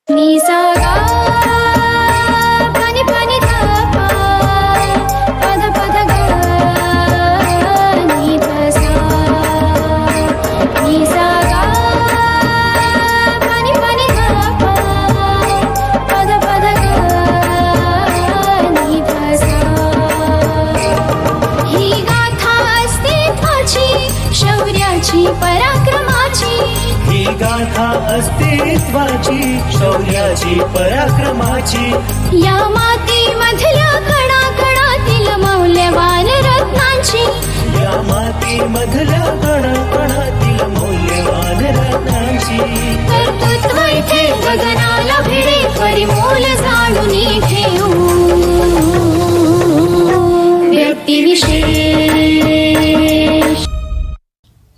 नि सा गा पानी पानी धा पा पद पद गा नि ध सा नि सा गा पानी पानी धा पा पद पद गा नि ध सा ही गाथा अस्तित्वाची शौर्याची पराक्रमाची ही गाथा अस्तित्वाची शौर्याची पराक्रमाची या मातीमधल्या कणाकणातील मौल्यवान रत्नांची या मातीमधल्या कणाकणातील मौल्यवान रत्नांची कर्तृत्व इथे गगनाला भिडे परिमोल जाणून ठेवू व्यक्तिविशेष.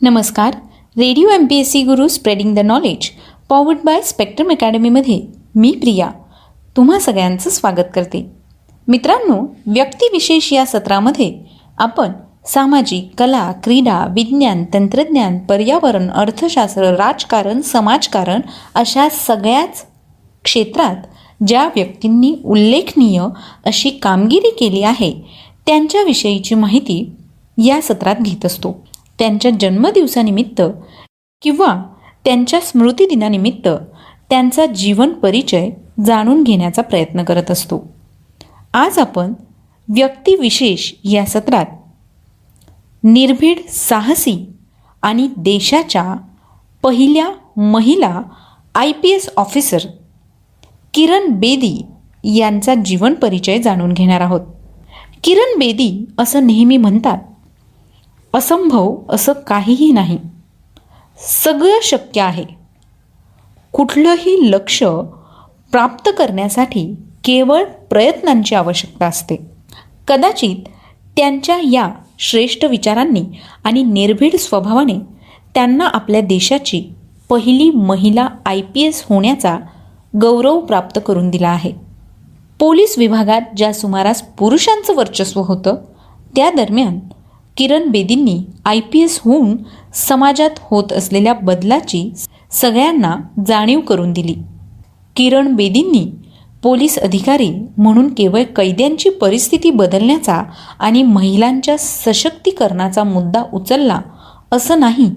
नमस्कार. Radio MPSC Guru spreading the knowledge powered by spectrum अकॅडमीमध्ये मी प्रिया तुम्हा सगळ्यांचं स्वागत करते. मित्रांनो, व्यक्तिविशेष या सत्रामध्ये आपण सामाजिक, कला, क्रीडा, विज्ञान, तंत्रज्ञान, पर्यावरण, अर्थशास्त्र, राजकारण, समाजकारण अशा सगळ्याच क्षेत्रात ज्या व्यक्तींनी उल्लेखनीय अशी कामगिरी केली आहे त्यांच्याविषयीची माहिती या सत्रात घेत असतो. त्यांच्या जन्मदिवसानिमित्त किंवा त्यांच्या स्मृतिदिनानिमित्त त्यांचा जीवन परिचय जाणून घेण्याचा प्रयत्न करत असतो. आज आपण व्यक्तिविशेष या सत्रात निर्भीड, साहसी आणि देशाच्या पहिल्या महिला IPS ऑफिसर किरण बेदी यांचा जीवन परिचय जाणून घेणार आहोत. किरण बेदी असं नेहमी म्हणतात, असंभव असं काहीही नाही, सगळं शक्य आहे. कुठलंही लक्ष्य प्राप्त करण्यासाठी केवळ प्रयत्नांची आवश्यकता असते. कदाचित त्यांच्या या श्रेष्ठ विचारांनी आणि निर्भीड स्वभावाने त्यांना आपल्या देशाची पहिली महिला IPS होण्याचा गौरव प्राप्त करून दिला आहे. पोलीस विभागात ज्या सुमारास पुरुषांचं वर्चस्व होतं त्या दरम्यान किरण बेदींनी IPS होऊन समाजात होत असलेल्या बदलाची सगळ्यांना जाणीव करून दिली. किरण बेदींनी पोलीस अधिकारी म्हणून केवळ कैद्यांची परिस्थिती बदलण्याचा आणि महिलांच्या सशक्तीकरणाचा मुद्दा उचलला असं नाही,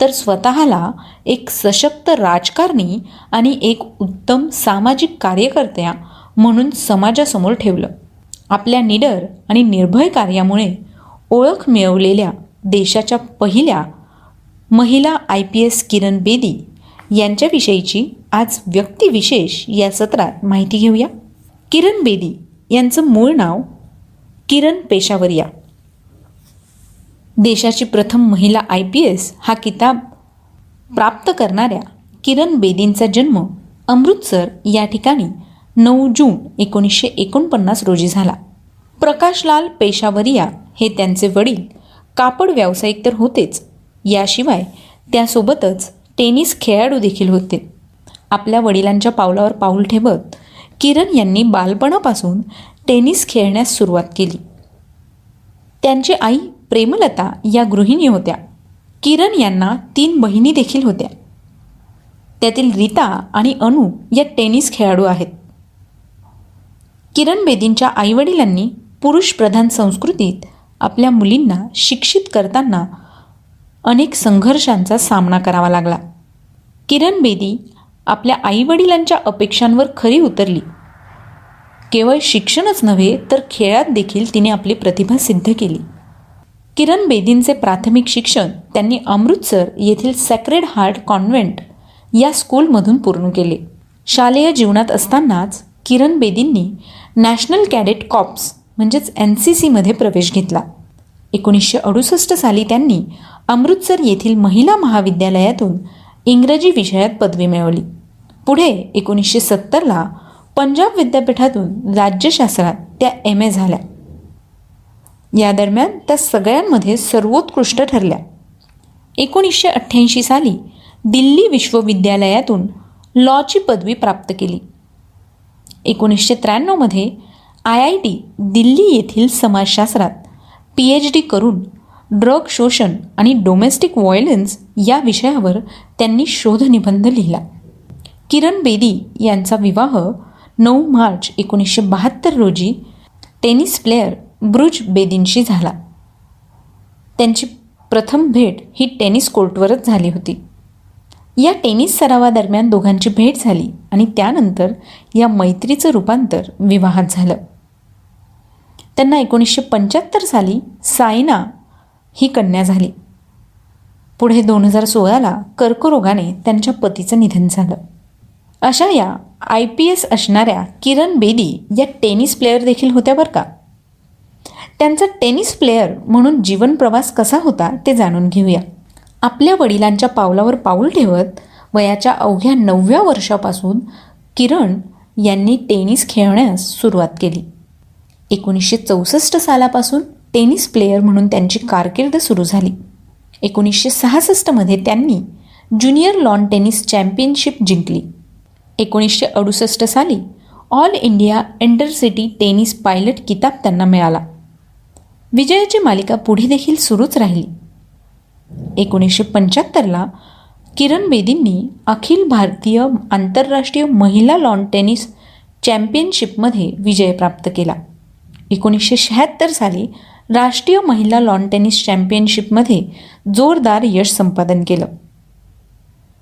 तर स्वतःला एक सशक्त राजकारणी आणि एक उत्तम सामाजिक कार्यकर्त्या म्हणून समाजासमोर ठेवलं. आपल्या निडर आणि निर्भय कार्यामुळे ओळख मिळवलेल्या देशाच्या पहिल्या महिला IPS किरण बेदी यांच्याविषयीची आज व्यक्तिविशेष या सत्रात माहिती घेऊया. किरण बेदी यांचं मूळ नाव किरण पेशावरिया. देशाची प्रथम महिला IPS हा किताब प्राप्त करणाऱ्या किरण बेदींचा जन्म अमृतसर या ठिकाणी 9 जून 1949 रोजी झाला. प्रकाशलाल पेशावरिया हे त्यांचे वडील कापड व्यावसायिक तर होतेच, याशिवाय त्यासोबतच टेनिस खेळाडू देखील होते. आपल्या वडिलांच्या पावलावर पाऊल ठेवत किरण यांनी बालपणापासून टेनिस खेळण्यास सुरुवात केली. त्यांची आई प्रेमलता या गृहिणी होत्या. किरण यांना 3 बहिणी देखील होत्या. त्यातील रीता आणि अनु या टेनिस खेळाडू आहेत. किरण बेदींच्या आईवडिलांनी पुरुषप्रधान संस्कृतीत आपल्या मुलींना शिक्षित करताना अनेक संघर्षांचा सामना करावा लागला. किरण बेदी आपल्या आईवडिलांच्या अपेक्षांवर खरी उतरली. केवळ शिक्षणच नव्हे तर खेळात देखील तिने आपली प्रतिभा सिद्ध केली. किरण बेदींचे प्राथमिक शिक्षण त्यांनी अमृतसर येथील सॅक्रेड हार्ट कॉन्व्हेंट या स्कूलमधून पूर्ण केले. शालेय जीवनात असतानाच किरण बेदींनी नॅशनल कॅडेट कॉर्प्स म्हणजेच NCCमध्ये प्रवेश घेतला. 1968 साली त्यांनी अमृतसर येथील महिला महाविद्यालयातून इंग्रजी विषयात पदवी मिळवली. पुढे 1970ला पंजाब विद्यापीठातून राज्यशास्त्रात त्या MA झाल्या. या दरम्यान त्या सगळ्यांमध्ये सर्वोत्कृष्ट ठरल्या. 1988 साली दिल्ली विश्वविद्यालयातून लॉची पदवी प्राप्त केली. 1993मध्ये IIT दिल्ली येथील समाजशास्त्रात PhD करून ड्रग शोषण आणि डोमेस्टिक व्हायलन्स या विषयावर त्यांनी शोधनिबंध लिहिला. किरण बेदी यांचा विवाह 9 मार्च 1972 रोजी टेनिस प्लेयर ब्रुज बेदींशी झाला. त्यांची प्रथम भेट ही टेनिस कोर्टवरच झाली होती. या टेनिस सरावादरम्यान दोघांची भेट झाली आणि त्यानंतर या मैत्रीचं रूपांतर विवाहात झालं. त्यांना 1975 साली सायना ही कन्या झाली. पुढे 2016ला कर्करोगाने त्यांच्या पतीचं निधन झालं. अशा या IPS असणाऱ्या किरण बेदी या टेनिस प्लेयर देखील होत्या बरं का. त्यांचा टेनिस प्लेयर म्हणून जीवन प्रवास कसा होता ते जाणून घेऊया. आपल्या वडिलांच्या पावलावर पाऊल ठेवत वयाच्या अवघ्या 9व्या वर्षापासून किरण यांनी टेनिस खेळण्यास सुरुवात केली. 1964 सालापासून टेनिस प्लेयर म्हणून त्यांची कारकीर्द सुरू झाली. 1966 त्यांनी ज्युनियर लॉन टेनिस चॅम्पियनशिप जिंकली. 1968 साली all India intercity tennis pilot किताब त्यांना मिळाला. विजयाची मालिका पुढे देखील सुरूच राहिली. 1975ला किरण बेदींनी अखिल भारतीय आंतरराष्ट्रीय महिला लॉन टेनिस चॅम्पियनशिपमध्ये विजय प्राप्त केला. 1976 साली राष्ट्रीय महिला लॉन टेनिस चॅम्पियनशिपमध्ये जोरदार यश संपादन केलं.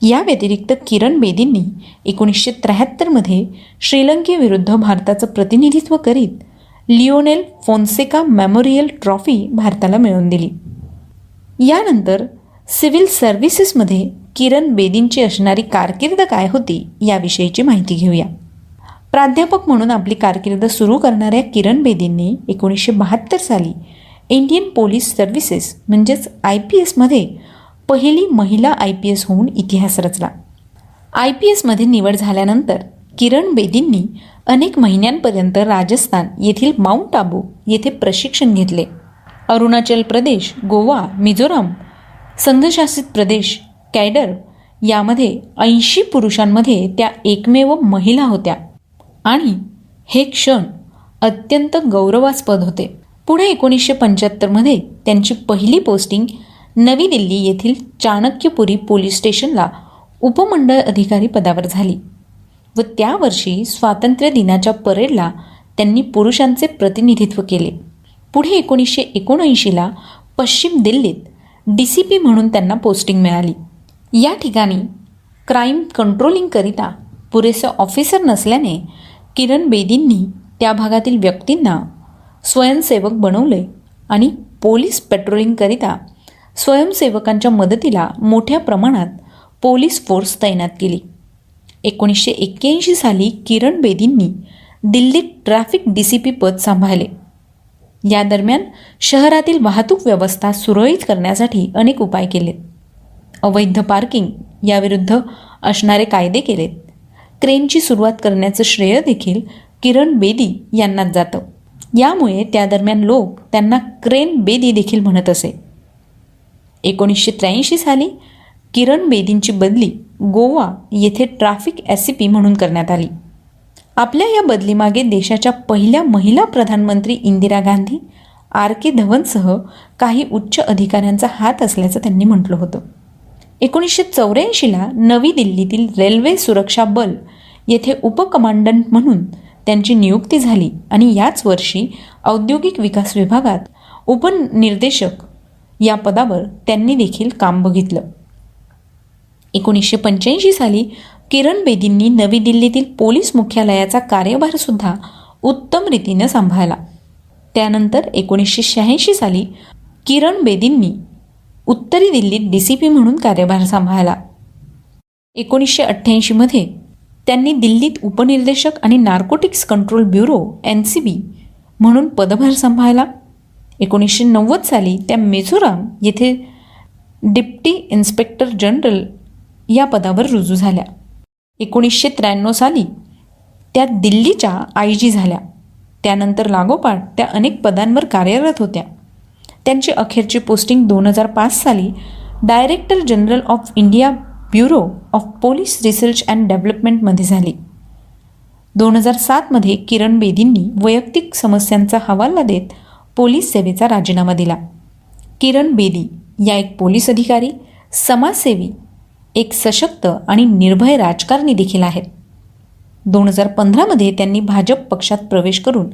या व्यतिरिक्त किरण बेदींनी 1973मध्ये श्रीलंकेविरुद्ध भारताचं प्रतिनिधित्व करीत लिओनेल फोन्सेका मेमोरियल ट्रॉफी भारताला मिळवून दिली. यानंतर सिव्हिल सर्व्हिसेसमध्ये किरण बेदींची असणारी कारकीर्द काय होती याविषयीची माहिती घेऊया. प्राध्यापक म्हणून आपली कारकीर्द सुरू करणाऱ्या किरण बेदींनी 1972 साली इंडियन पोलीस सर्व्हिसेस म्हणजेच IPSमध्ये पहिली महिला IPS होऊन इतिहास रचला. IPSमध्ये निवड झाल्यानंतर किरण बेदींनी अनेक महिन्यांपर्यंत राजस्थान येथील माउंट आबू येथे प्रशिक्षण घेतले. अरुणाचल प्रदेश, गोवा, मिझोराम, संघशासित प्रदेश, कॅडर यामध्ये 80 पुरुषांमध्ये त्या एकमेव महिला होत्या आणि हे क्षण अत्यंत गौरवास्पद होते. पुढे 1975मध्ये त्यांची पहिली पोस्टिंग नवी दिल्ली येथील चाणक्यपुरी पोलीस स्टेशनला उपमंडळ अधिकारी पदावर झाली व त्या वर्षी स्वातंत्र्य दिनाच्या परेडला त्यांनी पुरुषांचे प्रतिनिधित्व केले. पुढे 1979ला पश्चिम दिल्लीत DCP म्हणून त्यांना पोस्टिंग मिळाली. या ठिकाणी क्राईम कंट्रोलिंगकरिता पुरेसे ऑफिसर नसल्याने किरण बेदींनी त्या भागातील व्यक्तींना स्वयंसेवक बनवले आणि पोलीस पेट्रोलिंगकरिता स्वयंसेवकांच्या मदतीला मोठ्या प्रमाणात पोलीस फोर्स तैनात केली. 1981 साली किरण बेदींनी दिल्लीत ट्रॅफिक DCP पद सांभाळले. या दरम्यान शहरातील वाहतूक व्यवस्था सुरळीत करण्यासाठी अनेक उपाय केलेत. अवैध पार्किंग याविरुद्ध असणारे कायदे केलेत. क्रेनची सुरुवात करण्याचं श्रेय देखील किरण बेदी यांनाच जातं. यामुळे त्या दरम्यान लोक त्यांना क्रेन बेदी देखील म्हणत असे. 1983 साली किरण बेदींची बदली गोवा येथे ट्रॅफिक SCP म्हणून करण्यात आली. आपल्या या बदलीमागे देशाच्या पहिल्या महिला प्रधानमंत्री इंदिरा गांधी, RK धवनसह काही उच्च अधिकाऱ्यांचा हात असल्याचं त्यांनी म्हटलं होतं. 1984ला नवी दिल्लीतील रेल्वे सुरक्षा बल येथे उपकमांडंट म्हणून त्यांची नियुक्ती झाली आणि याच वर्षी औद्योगिक विकास विभागात उपनिर्देशक या पदावर त्यांनी देखील काम बघितलं. 1985 साली किरण बेदींनी नवी दिल्लीतील पोलीस मुख्यालयाचा कार्यभारसुद्धा उत्तम रीतीनं सांभाळला. त्यानंतर 1986 साली किरण बेदींनी उत्तरी दिल्लीत DCP म्हणून कार्यभार सांभाळला. 1988मध्ये त्यांनी दिल्लीत उपनिर्देशक आणि नार्कोटिक्स कंट्रोल ब्युरो NCB म्हणून पदभार सांभाळला. 1990 साली त्या मिझोराम येथे डिप्टी इन्स्पेक्टर जनरल या पदावर रुजू झाल्या. 1993 साली त्या दिल्लीच्या IG झाल्या. त्यानंतर लागोपाठ त्या अनेक पदांवर कार्यरत होत्या. त्यांची अखेरची पोस्टिंग 2005 साली director general of India bureau of police research and डेव्हलपमेंटमध्ये झाली. 2007मध्ये किरण बेदींनी वैयक्तिक समस्यांचा हवाला देत पोलीस सेवेचा राजीनामा दिला. किरण बेदी या एक पोलीस अधिकारी, समाजसेवी एक सशक्त आणि निर्भय राजकारणी देखील आहेत. 2015मध्ये त्यांनी भाजप पक्षात प्रवेश करून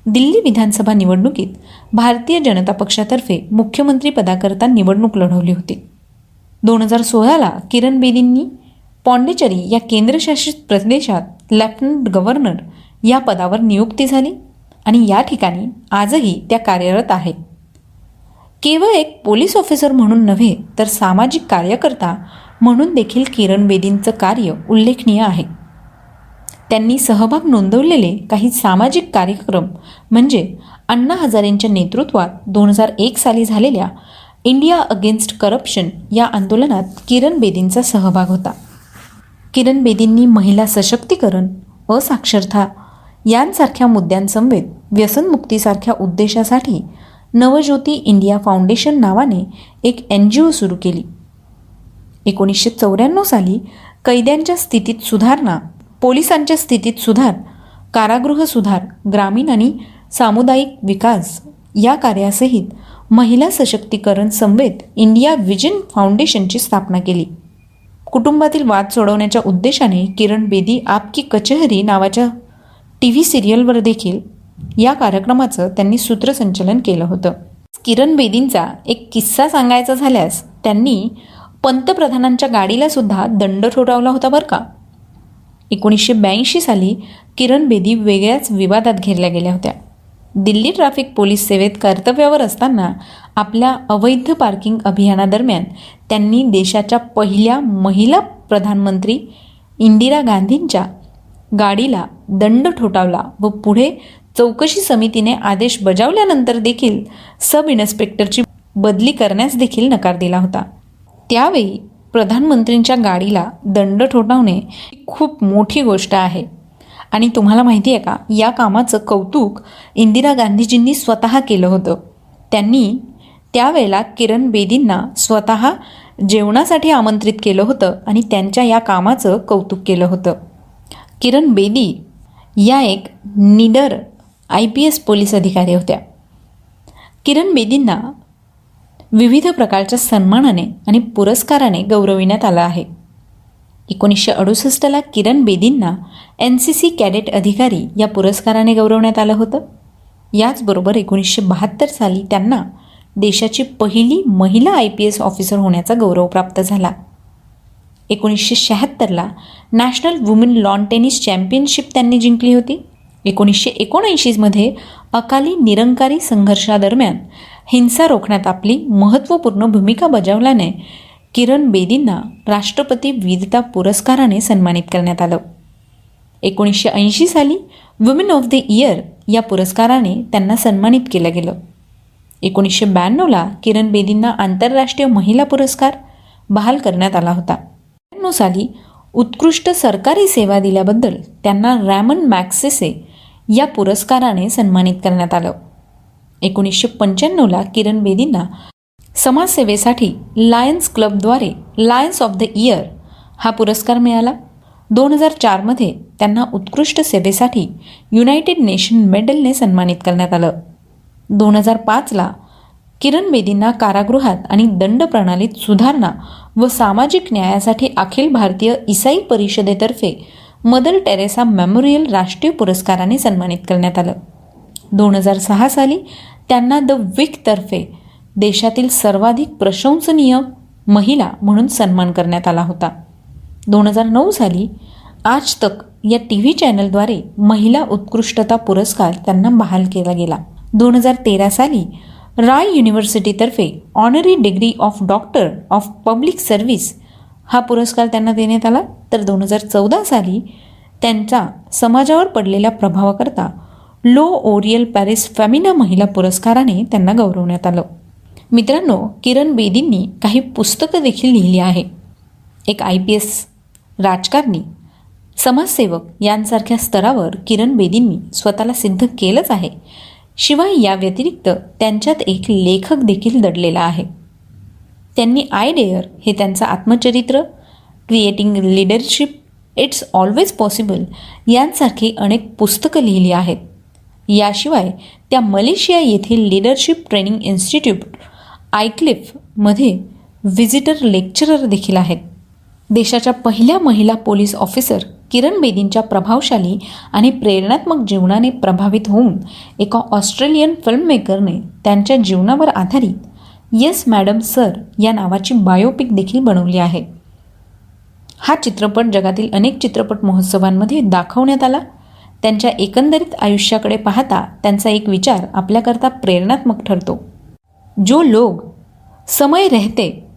दिल्ली विधानसभा निवडणुकीत भारतीय जनता पक्षातर्फे मुख्यमंत्री पदाकरता निवडणूक लढवली होती. 2016ला किरण बेदींनी पॉंडिचेरी या केंद्रशासित प्रदेशात लेफ्टनंट गव्हर्नर या पदावर नियुक्ती झाली आणि या ठिकाणी आजही त्या कार्यरत आहेत. केवळ एक पोलीस ऑफिसर म्हणून नव्हे तर सामाजिक कार्यकर्ता म्हणून देखील किरण बेदींचं कार्य उल्लेखनीय आहे. त्यांनी सहभाग नोंदवलेले काही सामाजिक कार्यक्रम म्हणजे अण्णा हजारेंच्या नेतृत्वात 2001 साली झालेल्या इंडिया अगेन्स्ट करप्शन या आंदोलनात किरण बेदींचा सहभाग होता. किरण बेदींनी महिला सशक्तीकरण, असाक्षरता यांसारख्या मुद्द्यांसमवेत व्यसनमुक्तीसारख्या उद्देशासाठी नवज्योती इंडिया फाउंडेशन नावाने एक NGO सुरू केली. 1994 साली कैद्यांच्या स्थितीत सुधारणा, पोलिसांच्या स्थितीत सुधार, कारागृह सुधार, ग्रामीण आणि सामुदायिक विकास या कार्यासहित महिला सशक्तीकरण समवेत इंडिया विजन फाउंडेशनची स्थापना केली. कुटुंबातील वाद सोडवण्याच्या उद्देशाने किरण बेदी आपकी कचहरी नावाच्या TV सिरियलवर देखील या कार्यक्रमाचं त्यांनी सूत्रसंचलन केलं होतं. किरण बेदींचा एक किस्सा सांगायचा झाल्यास त्यांनी पंतप्रधानांच्या गाडीला सुद्धा दंड ठोठावला होता बरं का. 1982 साली किरण बेदी वेगळ्याच विवादात घेरल्या गेल्या होत्या. दिल्ली ट्रॅफिक पोलीस सेवेत कर्तव्यावर असताना आपल्या अवैध पार्किंग अभियानादरम्यान त्यांनी देशाच्या पहिल्या महिला प्रधानमंत्री इंदिरा गांधींच्या गाडीला दंड ठोठावला व पुढे चौकशी समितीने आदेश बजावल्यानंतर देखील सब इन्स्पेक्टरची बदली करण्यास देखील नकार दिला होता. त्यावेळी प्रधानमंत्रींच्या गाडीला दंड ठोठावणे खूप मोठी गोष्ट आहे आणि तुम्हाला माहिती आहे का, या कामाचं कौतुक इंदिरा गांधीजींनी स्वतः केलं होतं. त्यांनी त्यावेळेला किरण बेदींना स्वतः जेवणासाठी आमंत्रित केलं होतं आणि त्यांच्या या कामाचं कौतुक केलं होतं. किरण बेदी या एक निडर IPS पोलीस अधिकारी होत्या. किरण बेदींना विविध प्रकारच्या सन्मानाने आणि पुरस्काराने गौरविण्यात आलं आहे. 1968ला किरण बेदींना NCC कॅडेट अधिकारी या पुरस्काराने गौरवण्यात आलं होतं. याचबरोबर 1972 साली त्यांना देशाची पहिली महिला IPS ऑफिसर होण्याचा गौरव प्राप्त झाला. 1976ला national women lawn tennis championship त्यांनी जिंकली होती. 1979मध्ये अकाली निरंकारी संघर्षादरम्यान हिंसा रोखण्यात आपली महत्त्वपूर्ण भूमिका बजावल्याने किरण बेदींना राष्ट्रपती वीरता पुरस्काराने सन्मानित करण्यात आलं. 1980 साली वुमेन ऑफ द इयर या पुरस्काराने त्यांना सन्मानित केलं गेलं. 1992ला किरण बेदींना आंतरराष्ट्रीय महिला पुरस्कार बहाल करण्यात आला होता. 1992 साली उत्कृष्ट सरकारी सेवा दिल्याबद्दल त्यांना रॅमन मॅग्सेसे या पुरस्काराने सन्मानित करण्यात आलं. 1995ला किरण बेदींना समाजसेवेसाठी लायन्स क्लबद्वारे लायन्स ऑफ द इयर हा पुरस्कार मिळाला. 2004मध्ये त्यांना उत्कृष्ट सेवेसाठी युनायटेड नेशन मेडलने सन्मानित करण्यात आलं. 2005ला किरण बेदींना कारागृहात आणि दंड प्रणालीत सुधारणा व सामाजिक न्यायासाठी अखिल भारतीय ईसाई परिषदेतर्फे मदर टेरेसा मेमोरियल राष्ट्रीय पुरस्काराने सन्मानित करण्यात आलं. 2006 साली त्यांना द विकतर्फे देशातील सर्वाधिक प्रशंसनीय महिला म्हणून सन्मान करण्यात आला होता. 2009 साली आज तक या TV चॅनलद्वारे महिला उत्कृष्टता पुरस्कार त्यांना बहाल केला गेला. 2013 साली राय युनिव्हर्सिटीतर्फे honorary degree of doctor of public service हा पुरस्कार त्यांना देण्यात आला. तर 2014 साली त्यांचा समाजावर पडलेल्या प्रभावाकरता लो ओरियल पॅरिस फेमिना महिला पुरस्काराने त्यांना गौरवण्यात आलं. मित्रांनो, किरण बेदींनी काही पुस्तकं देखील लिहिली आहे. एक IPS राजकारणी, समाजसेवक यांसारख्या स्तरावर किरण बेदींनी स्वतःला सिद्ध केलंच आहे. शिवाय या व्यतिरिक्त त्यांच्यात एक लेखक देखील दडलेला आहे. त्यांनी आय डेअर हे त्यांचं आत्मचरित्र, creating leadership, it's always possible यांसारखी अनेक पुस्तकं लिहिली आहेत. याशिवाय त्या मलेशिया येथील लीडरशिप ट्रेनिंग इन्स्टिट्यूट आयक्लिफमध्ये व्हिजिटर लेक्चरर देखील आहेत. देशाच्या पहिल्या महिला पोलीस ऑफिसर किरण बेदींच्या प्रभावशाली आणि प्रेरणात्मक जीवनाने प्रभावित होऊन एका ऑस्ट्रेलियन फिल्ममेकरने त्यांच्या जीवनावर आधारित येस मॅडम सर या नावाची बायोपिक देखील बनवली आहे. हा चित्रपट जगातील अनेक चित्रपट महोत्सवांमध्ये दाखवण्यात आला. त्यांच्या एकंदरीत आयुष्याकडे पाहता त्यांचा एक विचार आपल्याकरता प्रेरणात्मक ठरतो. जो लोग समय रहते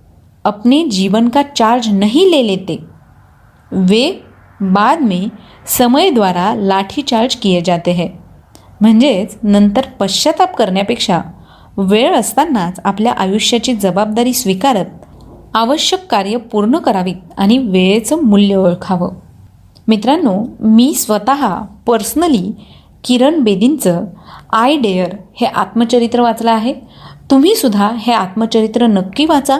अपने जीवन का चार्ज नहीं ले लेते वे बाद में समय द्वारा लाठी चार्ज किए जाते हैं. म्हणजेच नंतर पश्चाताप करण्यापेक्षा वेळ असतानाच आपल्या आयुष्याची जबाबदारी स्वीकारत आवश्यक कार्य पूर्ण करावीत आणि वेळेचं मूल्य ओळखावं. मित्रांनो, मी स्वतः पर्सनली किरण बेदींचं आय डेअर हे आत्मचरित्र वाचलं आहे. तुम्हीसुद्धा हे आत्मचरित्र नक्की वाचा.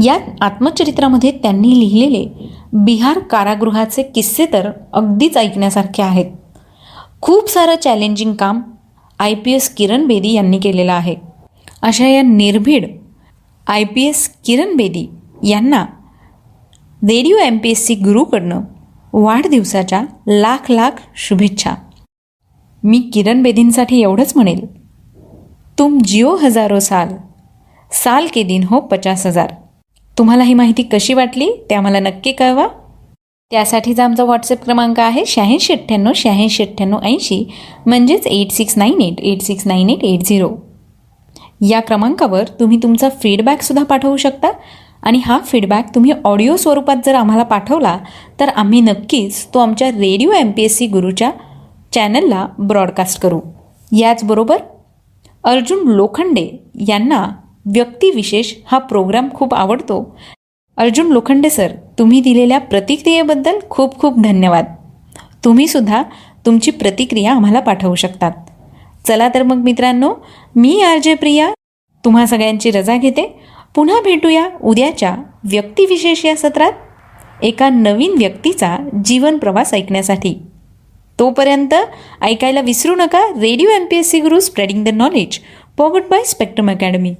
या आत्मचरित्रामध्ये त्यांनी लिहिलेले बिहार कारागृहाचे किस्से तर अगदीच ऐकण्यासारखे आहेत. खूप सारं चॅलेंजिंग काम IPS किरण बेदी यांनी केलेलं आहे. अशा या निर्भीड IPS किरण बेदी यांना रेडिओ MPSC गुरूकडनं वाढदिवसाच्या लाख लाख शुभेच्छा. मी किरण बेदींसाठी एवढंच म्हणेल, तुम जिओ हजारो साल, साल के दिन हो 50,000. तुम्हाला ही माहिती कशी वाटली ते आम्हाला नक्की कळवा. त्यासाठीचा आमचा व्हॉट्सअप क्रमांक आहे 8698 म्हणजेच 8698869880. या क्रमांकावर तुम्ही तुमचा फीडबॅकसुद्धा पाठवू शकता आणि हा फीडबॅक तुम्ही ऑडिओ स्वरूपात जर आम्हाला पाठवला तर आम्ही नक्कीच तो आमच्या रेडिओ MPSC गुरूच्या चॅनलला ब्रॉडकास्ट करू. याचबरोबर अर्जुन लोखंडे यांना व्यक्तिविशेष हा प्रोग्राम खूप आवडतो. अर्जुन लोखंडे सर, तुम्ही दिलेल्या प्रतिक्रियेबद्दल खूप खूप धन्यवाद. तुम्हीसुद्धा तुमची प्रतिक्रिया आम्हाला पाठवू शकतात. चला तर मग मित्रांनो, मी RJ प्रिया तुम्हा सगळ्यांची रजा घेते. पुन्हा भेटूया उद्याच्या व्यक्तिविशेष या सत्रात एका नवीन व्यक्तीचा जीवन प्रवास ऐकण्यासाठी. तोपर्यंत ऐकायला विसरू नका radio MPSC Guru, spreading the knowledge, powered by spectrum academy.